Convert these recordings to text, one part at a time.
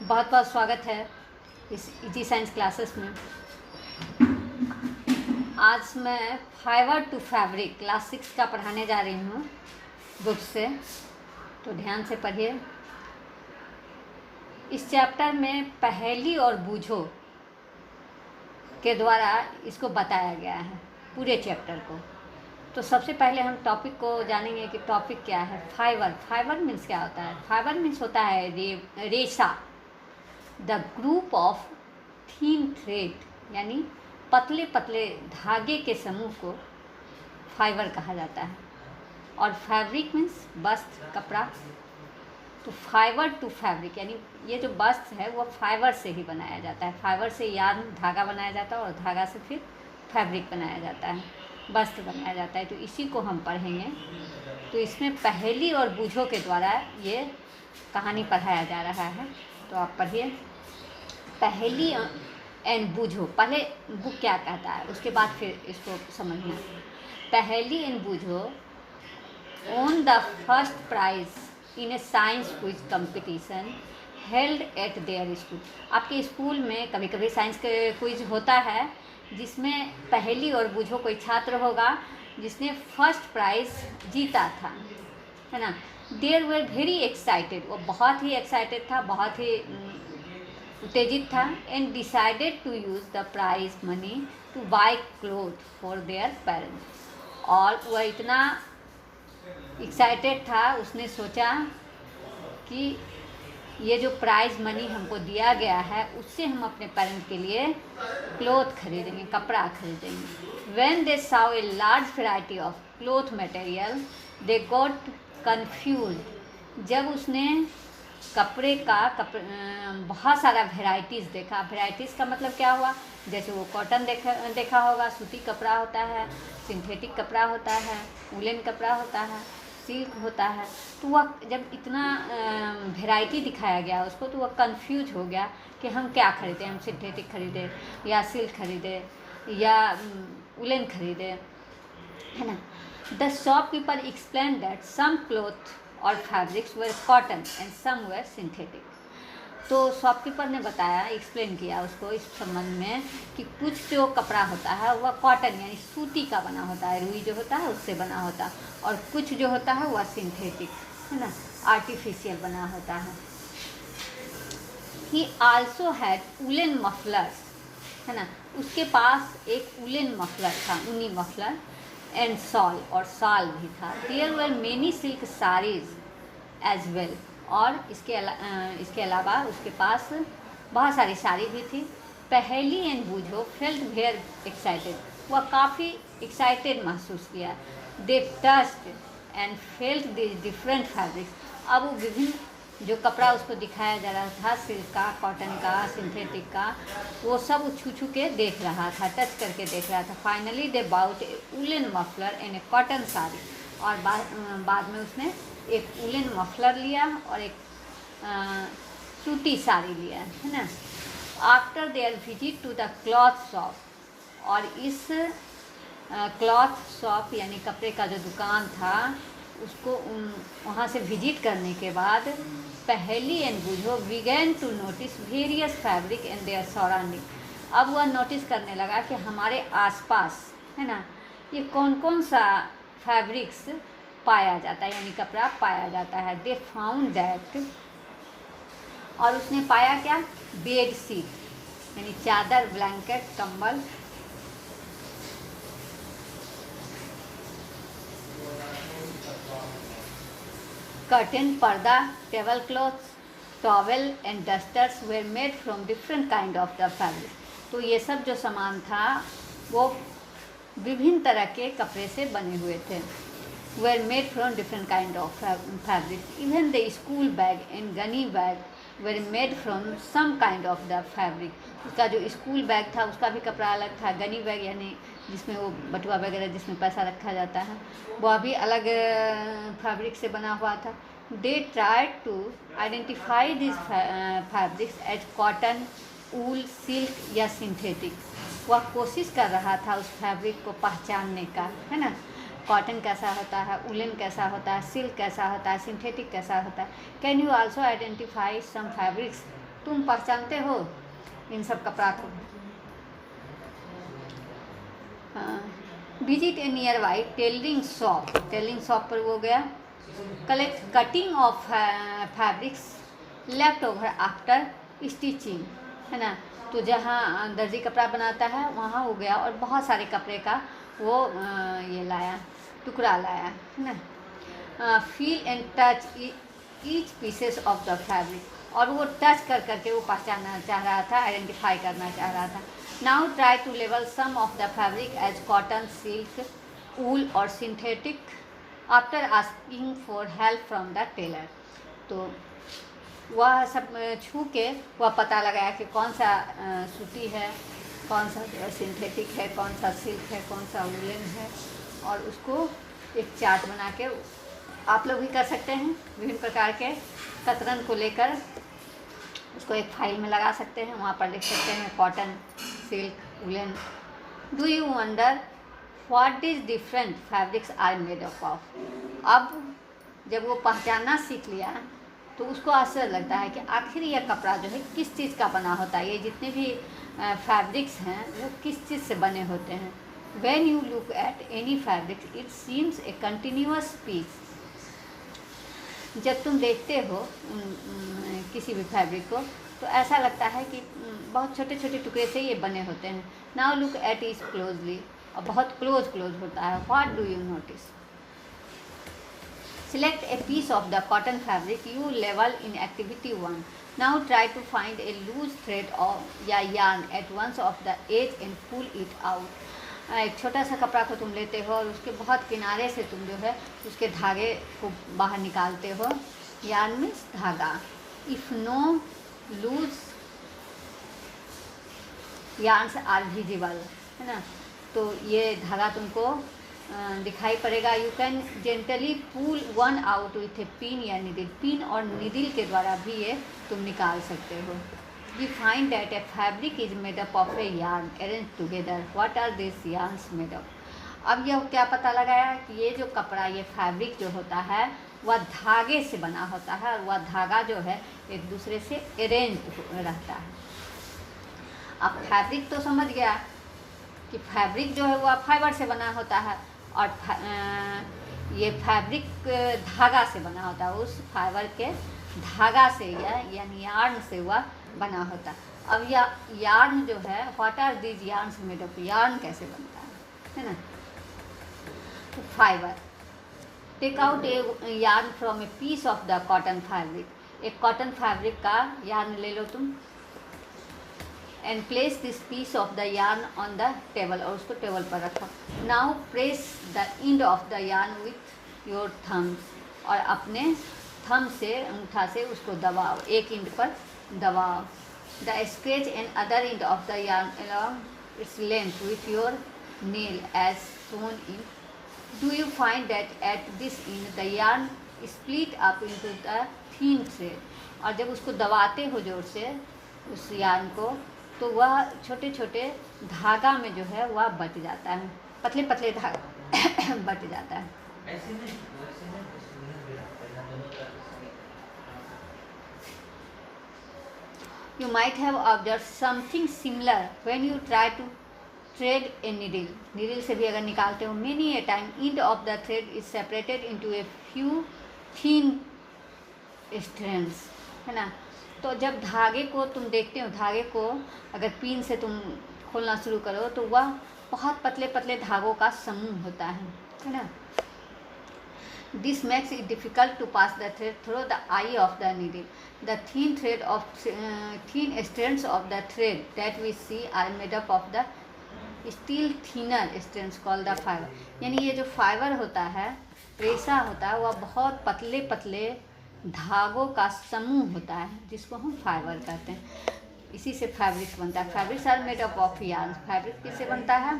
बहुत बहुत स्वागत है इस इजी साइंस क्लासेस में। आज मैं फाइबर टू फैब्रिक क्लास 6 का पढ़ाने जा रही हूँ बुक से, तो ध्यान से पढ़िए। इस चैप्टर में पहेली और बूझो के द्वारा इसको बताया गया है, पूरे चैप्टर को। तो सबसे पहले हम टॉपिक को जानेंगे कि टॉपिक क्या है। फाइबर, फाइबर मीन्स क्या होता है? फाइबर मीन्स होता है रेशा, the group of thin thread, यानी पतले पतले धागे के समूह को फाइबर कहा जाता है। और फैब्रिक मीन्स वस्त्र, कपड़ा। तो फाइबर टू फैब्रिक यानी ये जो वस्त्र है वो फाइबर से ही बनाया जाता है। फाइबर से यार्न, धागा बनाया जाता है और धागा से फिर फैब्रिक बनाया जाता है, वस्त्र बनाया जाता है। तो इसी को हम पढ़ेंगे। तो इसमें पहेली और बूझो के द्वारा ये कहानी पढ़ाया जा रहा है। तो आप पढ़िए पहेली एंड बूझो। पहले बुक क्या कहता है उसके बाद फिर इसको समझना। Paheli and Boojho won the first prize in a science quiz competition held at their school. आपके स्कूल में कभी कभी साइंस क्विज होता है जिसमें पहेली और बूझो कोई छात्र होगा जिसने फर्स्ट प्राइज़ जीता था, है ना। देयर वर वेरी एक्साइटेड, वो बहुत ही एक्साइटेड था, बहुत ही उत्तेजित था। And decided to use the prize money to buy cloth for their parents. और वह इतना एक्साइटेड था, उसने सोचा कि ये जो प्राइज़ मनी हमको दिया गया है उससे हम अपने पेरेंट के लिए क्लोथ खरीदेंगे, कपड़ा खरीदेंगे। When they saw a large variety of cloth material they got confused। जब उसने कपड़े का बहुत सारा वेराइटीज़ देखा। वेराइटीज़ का मतलब क्या हुआ? जैसे वो कॉटन देखा होगा, सूती कपड़ा होता है, सिंथेटिक कपड़ा होता है, वुलन कपड़ा होता है, सिल्क होता है। तो वह जब इतना वेराइटी दिखाया गया उसको, तो वह कंफ्यूज हो गया कि हम क्या खरीदें, हम सिंथेटिक खरीदें या सिल्क खरीदें या वुलन खरीदें, है ना। The shopkeeper explain that some cloth और fabrics were cotton and some were synthetic. तो शॉपकीपर ने बताया, एक्सप्लेन किया उसको इस संबंध में कि कुछ जो कपड़ा होता है वह कॉटन यानी सूती का बना होता है, रुई जो होता है उससे बना होता है, और कुछ जो होता है वह सिंथेटिक, है ना, आर्टिफिशियल बना होता है। He also had woollen mufflers, है ना, उसके पास एक वुलन मफलर था, ऊनी मफलर, एंड शॉल, और शॉल भी था। There were many silk saris as well, और इसके अलावा उसके पास बहुत सारी साड़ी भी थी। पहेली एंड बूझो फेल्ट वेयर एक्साइटेड, वह काफ़ी एक्साइटेड महसूस किया। They touched and felt this different fabrics. अब वो विभिन्न जो कपड़ा उसको दिखाया जा रहा था, सिल्क का, कॉटन का, सिंथेटिक का, वो सब छू छू के देख रहा था, टच करके देख रहा था। Finally they bought a woollen muffler and a cotton sari, और बाद में उसने एक वुलन मफलर लिया और एक सूती साड़ी लिया, है ना। After their visit to the cloth shop, और इस क्लॉथ शॉप यानी कपड़े का जो दुकान था उसको वहाँ से विजिट करने के बाद Paheli and Boojho began to notice various fabric and their surrounding. अब वह नोटिस करने लगा कि हमारे आसपास, है ना, ये कौन कौन सा फैब्रिक्स पाया जाता है, यानी कपड़ा पाया जाता है। दे फाउंड दैट, और उसने पाया क्या? बेड शीट यानी चादर, ब्लैंकेट, कंबल, कर्टेन, पर्दा, table clothes, towel and dusters where made from different kind of the fabric. तो ये सब जो सामान था वो विभिन्न तरह के कपड़े से बने हुए थे। Were made from different kind of fabric. Even the school bag and gunny bag were made from some kind of the fabric. उसका जो स्कूल बैग था उसका भी कपड़ा अलग था। गनी बैग यानी जिसमें वो बटुआ वगैरह जिसमें पैसा रखा जाता है, वह भी अलग फैब्रिक से बना हुआ था। They try to identify this fabrics as cotton, wool, silk या सिंथेटिक। वह कोशिश कर रहा था उस फैब्रिक को पहचानने का, है ना। कॉटन कैसा होता है, वुलन कैसा होता है, सिल्क कैसा होता है, सिंथेटिक कैसा होता है। Can you also identify some fabrics तुम पहचानते हो इन सब कपड़ा को? Visit a nearby tailoring shop पर वो गया। Collect cutting of fabrics left over after stitching, है ना। तो जहाँ दर्जी कपड़ा बनाता है वहाँ वो गया और बहुत सारे कपड़े का वो ये लाया, टुकड़ा लाया, है ना। Feel and touch each pieces of the fabric, और वो टच कर करके वो पहचानना चाह रहा था, आइडेंटिफाई करना चाह रहा था। नाउ ट्राई टू लेवल some of the fabric as cotton, silk, wool और synthetic after asking for help from the tailor. तो वह सब छू के वह पता लगाया कि कौन सा सूती है, कौन सा सिंथेटिक है, कौन सा सिल्क है, कौन सा वूलन है, और उसको एक चार्ट बना के आप लोग भी कर सकते हैं। विभिन्न प्रकार के कतरन को लेकर उसको एक फाइल में लगा सकते हैं, वहाँ पर लिख सकते हैं cotton, silk, woollen. Do you wonder what is different fabrics are made of? अब जब वो पहचानना सीख लिया तो उसको आश्चर्य लगता है कि आखिर यह कपड़ा जो है किस चीज़ का बना होता है, ये जितने भी फैब्रिक्स हैं वो किस चीज़ से बने होते हैं। When you look at any fabric, it seems a continuous piece. जब तुम देखते हो किसी भी फैब्रिक को तो ऐसा लगता है कि बहुत छोटे छोटे टुकड़े से ये बने होते हैं। Now look at it closely, और बहुत क्लोज होता है। What do you notice? Select a piece of the cotton fabric you level in activity 1. Now try to find a loose thread or या yarn at one of the edge and pull it out. एक छोटा सा कपड़ा को तुम लेते हो और उसके बहुत किनारे से तुम जो है उसके धागे को बाहर निकालते हो। yarn मीन्स धागा। If no loose yarns are visible, है ना, तो ये धागा तुमको दिखाई पड़ेगा। You can gently pull one out with a pin या निडिल, पिन और निडिल के द्वारा भी ये तुम निकाल सकते हो। We find that a fabric is made up of a yarn arrange together. What are this yarns made up? अब यह क्या पता लगाया कि ये जो कपड़ा, ये फैब्रिक जो होता है वह धागे से बना होता है, और वह धागा जो है एक दूसरे से अरेंज रहता है। अब फैब्रिक तो समझ गया कि फैब्रिक जो है वह फाइबर से बना होता है, और ये फैब्रिक धागा से बना होता है, उस फाइबर के धागा से यानी यार्न से वह बना होता है। अब यार्न जो है, what are these yarns made of? Yarn कैसे बनता है ना। तो fibre, take out a yarn from a piece of the cotton fabric. एक कॉटन फैब्रिक का यार्न ले लो तुम, and place this piece of the yarn on the table, और उसको टेबल पर रखो। Now press the end of the yarn with your thumbs, और अपने थम से, अंगूठा से उसको दबाओ, एक एंड पर दबाओ। The sketch and other end of the yarn along its length with your nail as shown in. Do you find that at this end the yarn split up into the thin thread? और जब उसको दबाते हो जोर से उस yarn को, तो वह छोटे छोटे धागा में जो है वह बट जाता है, पतले पतले धागा बट जाता है। You might have observed something similar when you try to thread a needle. Needle से भी अगर निकालते हो, many a time end of the thread is separated into a few thin strands, है ना। तो जब धागे को तुम देखते हो, धागे को अगर पिन से तुम खोलना शुरू करो तो वह बहुत पतले पतले धागों का समूह होता है ना। This makes it difficult to pass the thread through the eye of the needle. The thin thread of thin strands of the thread that we see are made up of the still thinner strands called the fibre. यानी ये जो fibre होता है, रेशा होता है, वह बहुत पतले पतले धागों का समूह होता है, जिसको हम फाइबर कहते हैं। इसी से फैब्रिक्स बनता है। Fabrics are made up of yarn. Fabric किससे बनता है?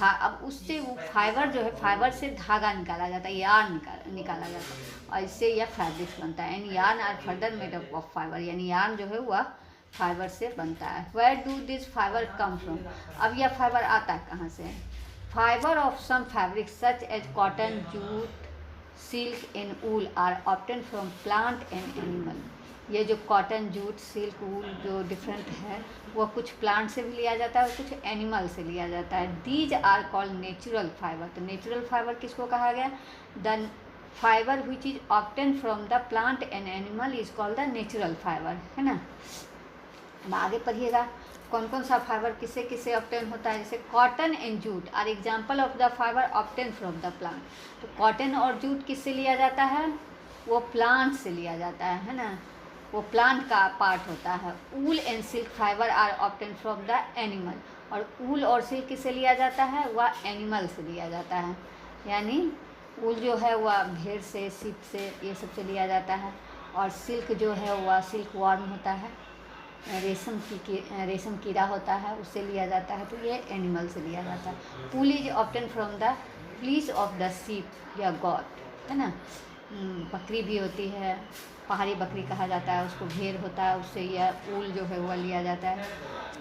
अब उससे वो फाइबर जो है, फाइबर से धागा निकाला जाता है, यार्न निकाला जाता है, और इससे यह फैब्रिक्स बनता है। And yarn are further made up of fibre, यानी यार्न जो है वह फाइबर से बनता है। Where do this fibre come from? अब यह फाइबर आता है कहाँ से? Fibre of some fabric such as cotton, jute, silk and wool are obtained from plant and animal. ये जो कॉटन, जूट, सिल्क, वूल जो डिफरेंट है वो कुछ प्लांट से भी लिया जाता है और कुछ एनिमल से लिया जाता है। These are called natural fibre. तो नेचुरल फाइबर किसको कहा गया? The fibre which is obtain from the plant and animal is called the natural fibre, है ना। अब आगे पढ़िएगा कौन कौन सा फाइबर किससे किससे ऑब्टेन होता है। जैसे cotton and jute are example of the fibre obtain from the plant. तो कॉटन और जूट किससे लिया जाता है? वो प्लांट से लिया जाता है ना, वो प्लांट का पार्ट होता है। Wool and silk fibre are obtain from the animal. और ऊल और सिल्क किससे लिया जाता है? वह एनिमल से लिया जाता है। यानी ऊल जो है वह भेड़ से, सीप से, ये सब से लिया जाता है। और सिल्क जो है वह सिल्क वर्म होता है, रेशम कीड़ा होता है, उससे लिया जाता है। तो ये एनिमल से लिया जाता है। Wool is obtain from the fleece of the sheep या गॉट, है ना। बकरी भी होती है, पहाड़ी बकरी कहा जाता है उसको, भेड़ होता है, उससे यह ऊल जो है वह लिया जाता है।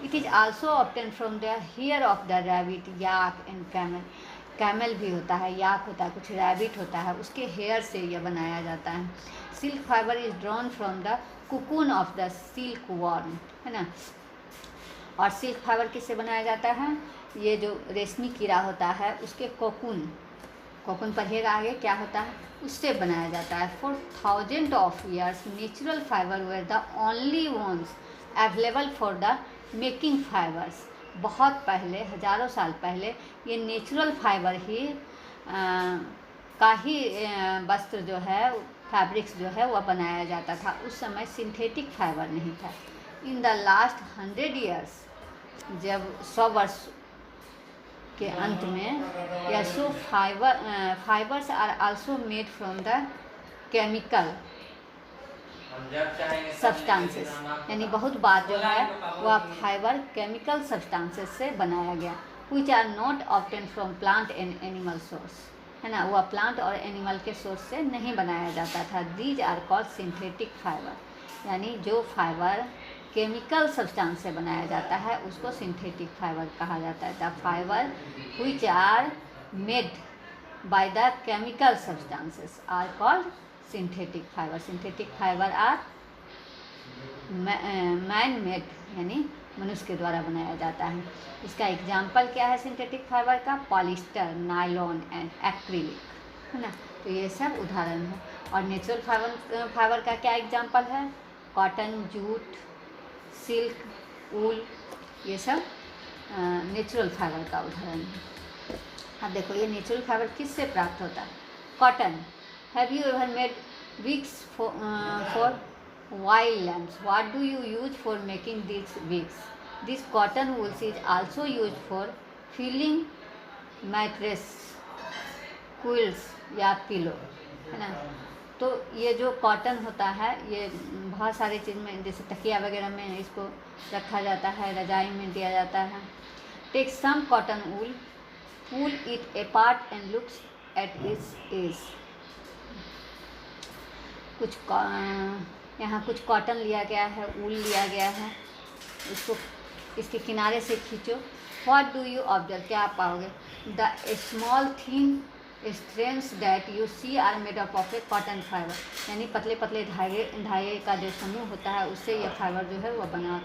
It is also obtain from the hair of the rabbit, yak and camel. Camel भी होता है, याक होता है, कुछ रैबिट होता है, उसके हेयर से यह बनाया जाता है। Silk fibre is drawn from the cocoon of the silk worm, है ना। और सिल्क फाइबर किससे बनाया जाता है? ये जो रेशमी कीड़ा होता है उसके कोकून पढ़िएगा आगे क्या होता है, उससे बनाया जाता है। For thousand of years natural fibre were the only ones available for the making fibres. बहुत पहले, हजारों साल पहले, ये नेचुरल फाइबर ही का ही वस्त्र जो है, फैब्रिक्स जो है वह बनाया जाता था। उस समय सिंथेटिक फाइबर नहीं था। इन द लास्ट 100 ईयर्स, जब 100 वर्ष के अंत में, या so fibres are also made from the chemical substances. यानी बहुत बात जो है वह फाइबर केमिकल सब्सटेंसेस से बनाया गया। Which are not obtain from plant and animal source, है ना। वह प्लांट और एनिमल के सोर्स से नहीं बनाया जाता था। These are called synthetic fibre. यानी जो फाइबर केमिकल सब्सटेंस से बनाया जाता है उसको सिंथेटिक फाइबर कहा जाता है। The fibre which are made by the chemical substances are called synthetic fibre. Synthetic fibre are man made, यानी मनुष्य के द्वारा बनाया जाता है। इसका एग्जाम्पल क्या है सिंथेटिक फाइबर का? पॉलिस्टर, नायलॉन एंड एक्रिलिक, है ना। तो ये सब उदाहरण है। और नेचुरल फाइबर का क्या एग्जाम्पल है? कॉटन, जूट, सिल्क, वूल, ये सब नेचुरल फाइबर का उदाहरण है। अब देखो ये नेचुरल फाइबर किससे प्राप्त होता है? Cotton. Have you ever made wigs for wild lambs? What do you use for making this wigs? This cotton wools is also use for filling mattress, quilts या पिलो, है ना। तो ये जो कॉटन होता है ये बहुत सारी चीज़ में, जैसे तकिया वगैरह में इसको रखा जाता है, रजाई में दिया जाता है। Take some cotton wool, pull it apart and looks at its edge. यहाँ कुछ कॉटन लिया गया है, वूल लिया गया है, इसको इसके किनारे से खींचो। What do you observe? क्या आप पाओगे? The small thin strands that you see are made up of a cotton fibre. यानी पतले पतले धागे का जो समूह होता है उससे यह फाइबर जो है वह बना।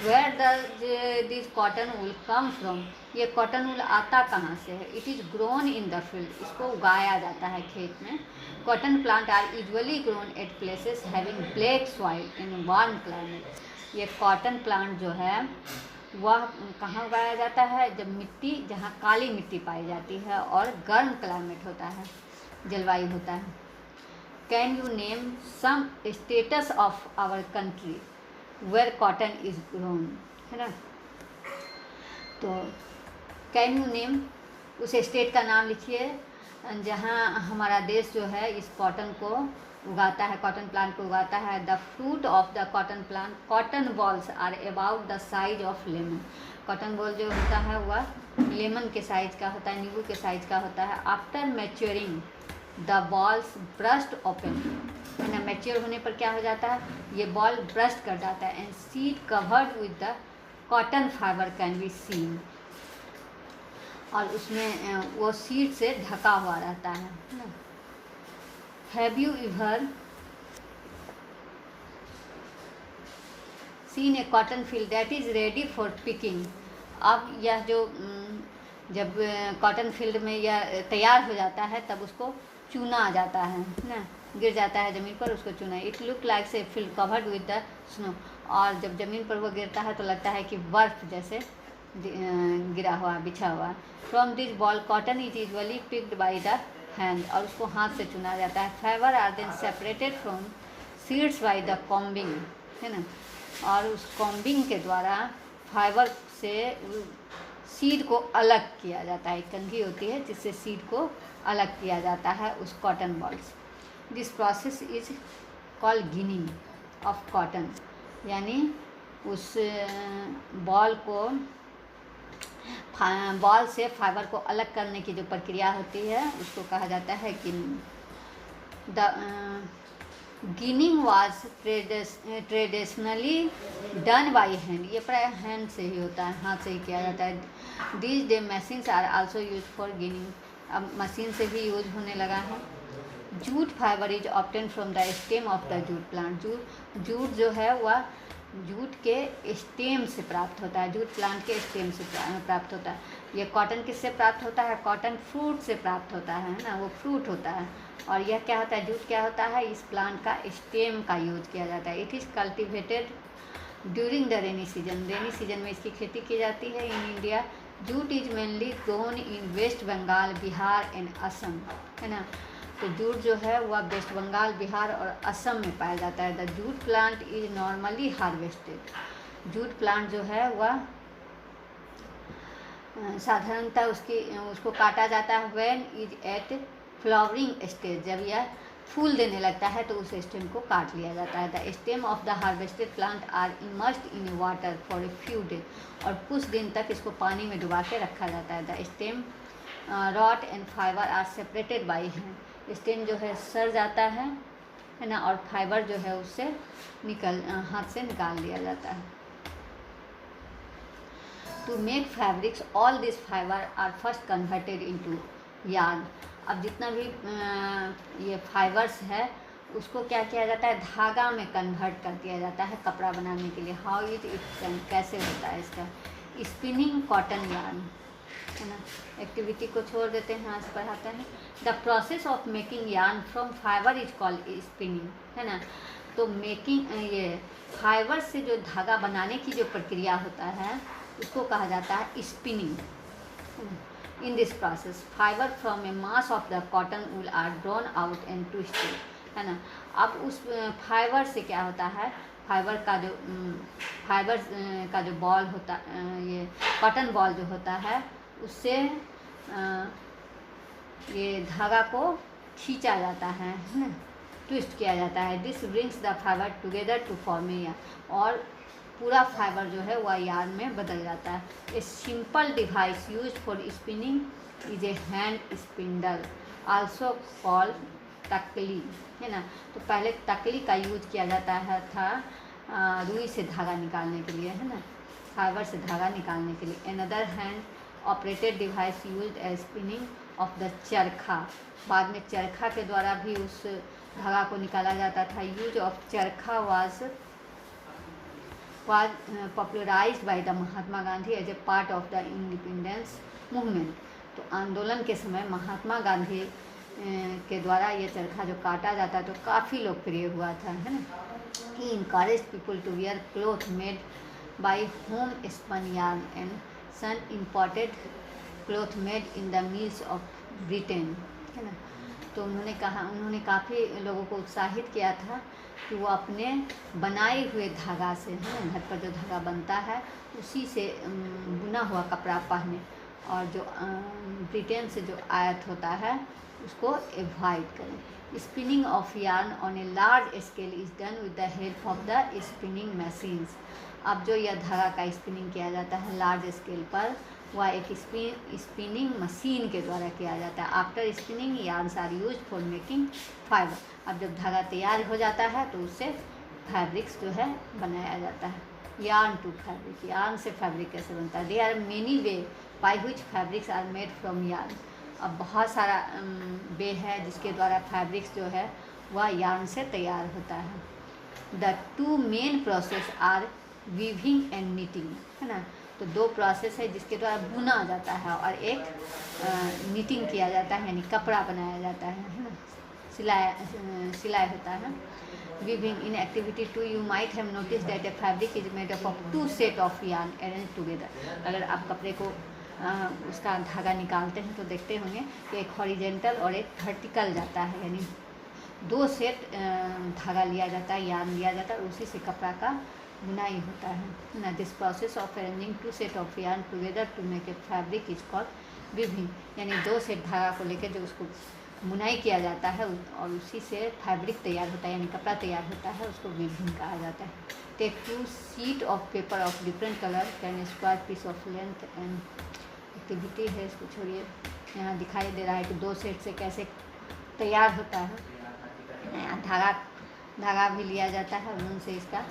Where this cotton wool come from? ये कॉटन वूल आता कहाँ से है? It is grown in the field. इसको उगाया जाता है खेत में। Cotton plant are usually grown at places having black soil in warm climate. ये कॉटन प्लांट जो है वह कहाँ उगाया जाता है? जब मिट्टी, जहाँ काली मिट्टी पाई जाती है और गर्म क्लाइमेट होता है, जलवायु होता है। Can you name some states of our country where cotton is grown, है ना। तो कैन यू नेम, उस स्टेट का नाम लिखिए जहाँ हमारा देश जो है इस कॉटन को उगाता है, कॉटन प्लांट को उगाता है। The fruit of the cotton plant, cotton balls are about the size of lemon. Cotton ball जो होता है वह लेमन के साइज का होता है, नींबू के साइज का होता है। After maturing the balls burst open, है ना। मैच्योर होने पर क्या हो जाता है? ये बॉल ब्रस्ट कर जाता है। And seed covered with the cotton fibre can be seen. और उसमें वो सीड से ढका हुआ रहता है ना। Have you ever seen A cotton field that is ready for picking. अब यह जो जब कॉटन फील्ड में यह तैयार हो जाता है तब उसको चुना आ जाता है ना, गिर जाता है ज़मीन पर, उसको चुना। इट लुक लाइक से field covered with the snow. और जब ज़मीन पर वो गिरता है तो लगता है कि बर्फ़ जैसे गिरा हुआ, बिछा हुआ। From this ball cotton is usually picked by the hand, और उसको हाथ से चुना जाता है। Fibre are then separated from seeds by the combing, है ना, और उस कॉम्बिंग के द्वारा फाइबर से सीड को अलग किया जाता है। एक कंघी होती है जिससे सीड को अलग किया जाता है उस cotton balls. This process is called ginning of cotton, यानी उस बॉल से फाइबर को अलग करने की जो प्रक्रिया होती है उसको कहा जाता है ginning. The ginning was traditionally done by hand, ये प्राय हैंड से ही होता है, हाथ से ही किया जाता है। These day machines are also use for ginning, अब मशीन से भी यूज होने लगा है। Jute fibre is obtain from the stem of the jute plant. Jute जो है वह जूट के स्टेम से प्राप्त होता है, जूट प्लांट के स्टेम से प्राप्त होता है। ये कॉटन किससे प्राप्त होता है? कॉटन फ्रूट से प्राप्त होता है ना, वो फ्रूट होता है। और यह क्या होता है? जूट क्या होता है? इस प्लांट का स्टेम का यूज किया जाता है। It is cultivated during the rainy season, rainy season में इसकी खेती की जाती है in India. Jute is mainly grown in West Bengal, Bihar and Assam, है ना। तो जूट जो है वह वेस्ट बंगाल, बिहार और असम में पाया जाता है। The jute plant is normally harvested, jute plant जो है वह साधारणतः उसको काटा जाता है when is at flowering stage, जब यह फूल देने लगता है तो उस स्टेम को काट लिया जाता है। The stem of the harvested plant are immersed in water for a few day, और कुछ दिन तक इसको पानी में डुबा के रखा जाता है। The stem rot and fibre are separated by hand, stem जो है सड़ जाता है ना, और फाइबर जो है उससे हाथ से निकाल लिया जाता है। To make fabrics all this fibre are first converted into yarn. अब जितना भी ये फाइबर्स है उसको क्या किया जाता है? धागा में कन्वर्ट कर दिया जाता है कपड़ा बनाने के लिए। हाउ इट कैसे होता है इसका? स्पिनिंग कॉटन यार्न, है ना। एक्टिविटी को छोड़ देते हैं, यहाँ से पढ़ाते हैं। The process of making yarn from fibre is called spinning, है ना। तो मेकिंग ये फाइबर से जो धागा बनाने की जो प्रक्रिया होता है उसको कहा जाता है spinning. In this process fibre from a mass of the cotton wool are drawn out and twisted, है ना। अब उस फाइबर से क्या होता है? फाइबर का जो बॉल होता ये कॉटन बॉल जो होता है उससे ये धागा को खींचा जाता है ना, ट्विस्ट किया जाता है। This brings the fibre together to form a yarn, और पूरा फाइबर जो है वह यार्न में बदल जाता है। A simple device use for spinning is a hand spindle, also called तकली, है ना। तो पहले तकली का यूज किया जाता था रुई से धागा निकालने के लिए, है ना, फाइबर से धागा निकालने के लिए। Another hand operated device used as spinning of the charkha, बाद में चरखा के द्वारा भी उस धागा को निकाला जाता था। Use of charkha was popularised by the Mahatma Gandhi as a part of the independence movement. तो आंदोलन के समय महात्मा गांधी के द्वारा ये चरखा जो काटा जाता तो काफ़ी लोकप्रिय हुआ था, है ना। He encourage people to wear cloth made by home spun yarn and shun imported cloth made in the mills of Britain, है ना। तो उन्होंने काफ़ी लोगों को उत्साहित किया था कि वो अपने बनाए हुए धागा से, है ना, घर पर जो धागा बनता है उसी से बुना हुआ कपड़ा पहने, और जो ब्रिटेन से जो आयात होता है उसको एवॉइड करें। Spinning of yarn on a large scale is done with the help of the spinning machines. अब जो यह धागा का स्पिनिंग किया जाता है लार्ज स्केल पर, वह एक स्पिनिंग मशीन के द्वारा किया जाता है। After spinning yarns are use for making fibre. अब जब धागा तैयार हो जाता है तो उससे फैब्रिक्स जो है बनाया जाता है। यार्न टू फैब्रिक, यार्न से फैब्रिक कैसे बनता है? They are many way by which fabrics are made from yarn. अब बहुत सारा वे है जिसके द्वारा फैब्रिक्स जो है वह यार्न से तैयार होता है। The two main process are weaving and knitting, है ना। तो दो प्रोसेस है जिसके द्वारा बुना जाता है और एक नीटिंग किया जाता है, यानी कपड़ा बनाया जाता है ना, सिलाई होता है। Weaving in activity 2 you might have notice that a fabric is made up of 2 set of yarn arrange together. अगर आप कपड़े को उसका धागा निकालते हैं तो देखते होंगे कि एक हॉरिजेंटल और एक वर्टिकल जाता है, यानी 2 सेट धागा लिया जाता है, यार्न लिया जाता है, और उसी से कपड़ा का बुनाई होता है ना। This process of arranging 2 set of yarn together to make a fabric is called weaving, यानी 2 सेट धागा को लेकर जो उसको बुनाई किया जाता है और उसी से फैब्रिक तैयार होता है, यानी कपड़ा तैयार होता है, उसको वीविंग कहा जाता है। Take 2 sheet of paper of different colour can square piece of length and activity है, इसको छोड़िए। यहाँ दिखाई दे रहा है कि 2 सेट से कैसे तैयार होता है। धागा भी लिया जाता है और उनसे इसका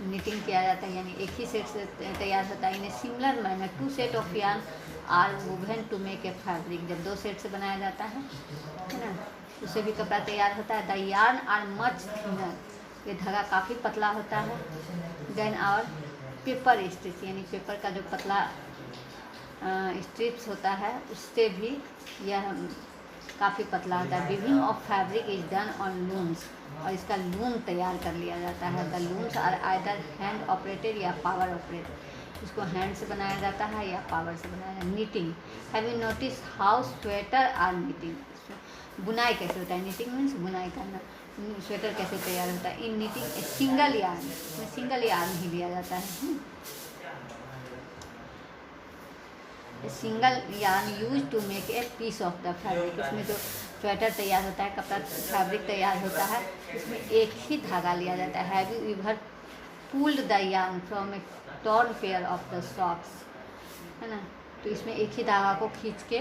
नीटिंग किया जाता है, यानी एक ही सेट से तैयार होता है। In a similar manner 2 set of yarn are woven to make a fabric, जब 2 सेट से बनाया जाता है ना, उससे भी कपड़ा तैयार होता है। The yarn are much thinner, ये धागा काफ़ी पतला होता है। देन आवर पेपर स्ट्रिप्स, यानी पेपर का जो पतला स्ट्रिप्स होता है उससे भी यह काफ़ी पतला होता है। Weaving of fabric is done on looms, और इसका लूम तैयार कर लिया जाता है। The looms are either hand operated या पावर ऑपरेटेड, इसको हैंड से बनाया जाता है या पावर से बनाया जाता है। Knitting, have you notice how sweater are knitting, बुनाई कैसे होता है। नीटिंग मीन्स बुनाई करना। स्वेटर कैसे तैयार होता है। इन नीटिंग सिंगल यार्न, इसमें सिंगल यार्न ही लिया जाता है। Single yarn use to make a piece of the fabric, इसमें जो स्वेटर तैयार होता है, कपड़ा फैब्रिक तैयार होता है, इसमें एक ही धागा लिया जाता है। Have you ever pulled the yarn from A torn pair of the socks, है ना। तो इसमें एक ही धागा को खींच के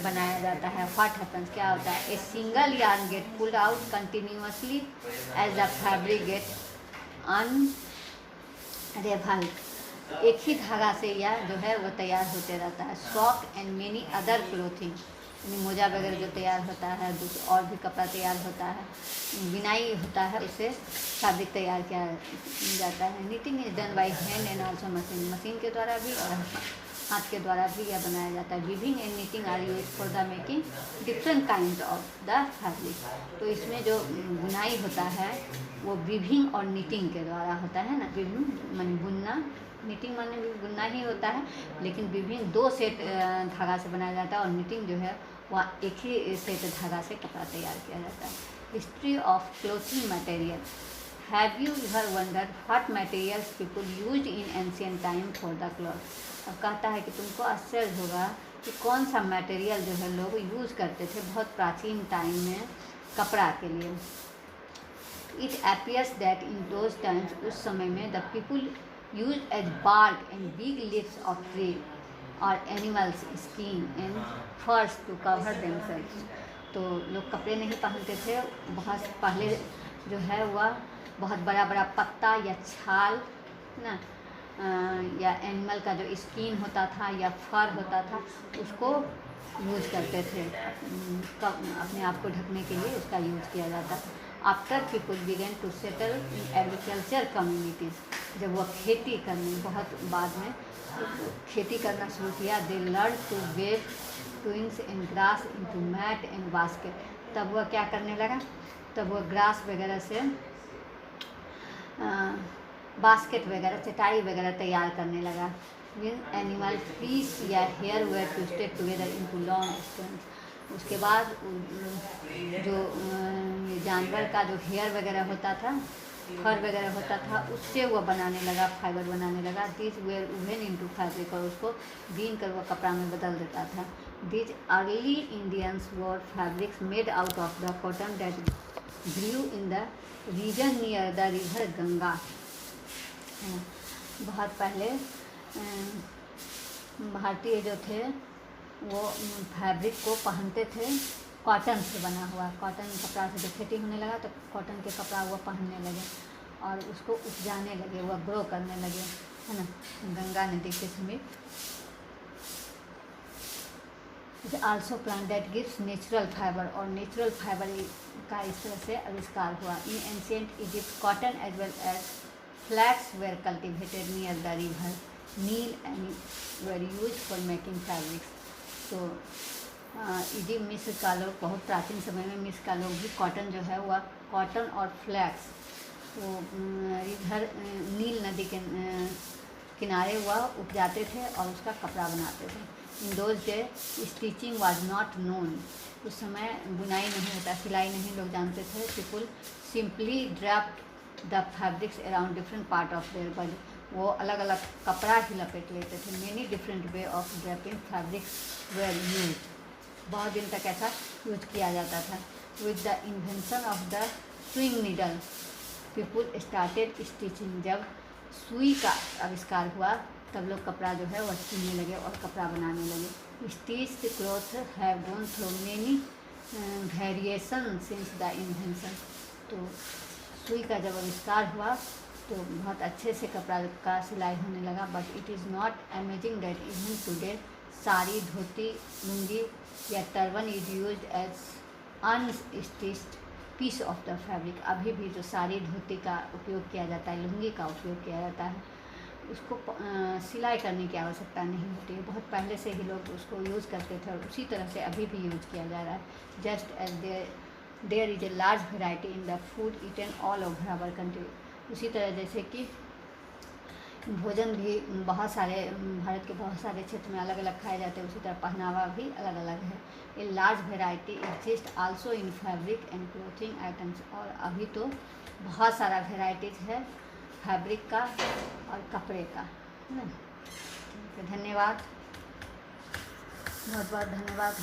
बनाया जाता है। व्हाट हैपन्स, क्या होता है। A single yarn get pulled out continuously as the fabric get unravelled, एक ही धागा से यह जो है वो तैयार होते रहता है। Sock and many other clothing, यानी मोजा वगैरह जो तैयार होता है, और भी कपड़ा तैयार होता है, बिनाई होता है, उससे फैब्रिक तैयार किया जाता है। Knitting is done by hand and also machine, machine के द्वारा भी और हाथ के द्वारा भी यह बनाया जाता है। Weaving and knitting are use for the making different kind of the fabric, तो इसमें जो बुनाई होता है वो वीविंग और नीटिंग के द्वारा होता है ना। वीविंग माने बुनना, नीटिंग माने भी बुनना ही होता है, लेकिन विभिन्न 2 सेट धागा से बनाया जाता है, और नीटिंग जो है वह एक ही सेट धागा से कपड़ा तैयार किया जाता है। History of clothing material, have you ever wondered what materials people used in ancient time for the cloth. अब कहता है कि तुमको आश्चर्य होगा कि कौन सा मटेरियल जो है लोग यूज़ करते थे बहुत प्राचीन टाइम में कपड़ा के लिए। It appears that in those times, उस समय में the people used as bark and big leaves of tree or animals skin and furs to cover themselves, तो लोग कपड़े नहीं पहनते थे। बहुत पहले जो है वह बहुत बड़ा बड़ा पत्ता या छाल ना, या एनिमल का जो स्किन होता था या फर होता था उसको यूज करते थे, अपने आप को ढकने के लिए उसका यूज किया जाता था। After people begin to settle in agriculture communities, जब वह खेती करने बहुत बाद में खेती करना शुरू किया, they learn to weave twigs and grass into mat and basket, तब वह क्या करने लगा, तब वह ग्रास वगैरह से बास्केट वगैरह चटाई वगैरह तैयार करने लगा। एनिमल पीस या hair were twisted together into long strands, उसके बाद जो जानवर का जो हेयर वगैरह होता था, फर वगैरह होता था, उससे वो बनाने लगा, फाइबर बनाने लगा। This were woven into fabric, और उसको बीन कर वो कपड़ा में बदल देता था। This early Indians wore fabrics made out of the cotton that grew in the region near the river Ganga. बहुत पहले भारतीय जो थे वो फैब्रिक को पहनते थे कॉटन से बना हुआ, कॉटन कपड़ा से जब खेती होने लगा तो कॉटन के कपड़ा वो पहनने लगे और उसको उपजाने लगे, वह ग्रो करने लगे, है ना, गंगा नदी के समीप। It also plant that gives natural fibre, और नेचुरल फाइबर का इस तरह से आविष्कार हुआ। In ancient Egypt cotton as well as Flax were cultivated near the river Nile and were used for making fabrics. तो इजिप्ट मिस्र का लोग बहुत प्राचीन समय में मिस्र का लोग भी कॉटन जो है वह कॉटन और फ्लैक्स वो रिवर नील नदी के किनारे वह उपजाते थे और उसका कपड़ा बनाते थे. In those day stitching was not known. उस समय बुनाई नहीं होता, सिलाई नहीं लोग जानते थे. People simply draped the fabrics around different part of their body. वो अलग अलग कपड़ा ही लपेट लेते थे. Many different way of draping fabrics were use. बहुत दिन तक ऐसा यूज किया जाता था. With the invention of the sewing needle people started stitching. जब सुई का आविष्कार हुआ तब लोग कपड़ा जो है वह सीने लगे और कपड़ा बनाने लगे. Stitched cloth have gone through many variation since the invention. तो सुई का जब आविष्कार हुआ तो बहुत अच्छे से कपड़ा का सिलाई होने लगा. But it is not amazing that even today sari, dhoti, lungi या turban is used as unstitched piece of the fabric. अभी भी जो साड़ी, धोती का उपयोग किया जाता है, लुंगी का उपयोग किया जाता है, उसको सिलाई करने की आवश्यकता नहीं होती है. बहुत पहले से ही लोग उसको यूज़ करते थे और उसी तरह से अभी भी यूज़ किया जा रहा है. Just as there is a large variety in the food eaten all over our country. उसी तरह जैसे कि भोजन भी बहुत सारे भारत के बहुत सारे क्षेत्र में अलग अलग खाए जाते हैं, उसी तरह पहनावा भी अलग अलग है. ए large variety exist also in fabric and clothing items. और अभी तो बहुत सारा वेराइटीज़ है फैब्रिक का और कपड़े का, है ना. धन्यवाद, बहुत बहुत धन्यवाद.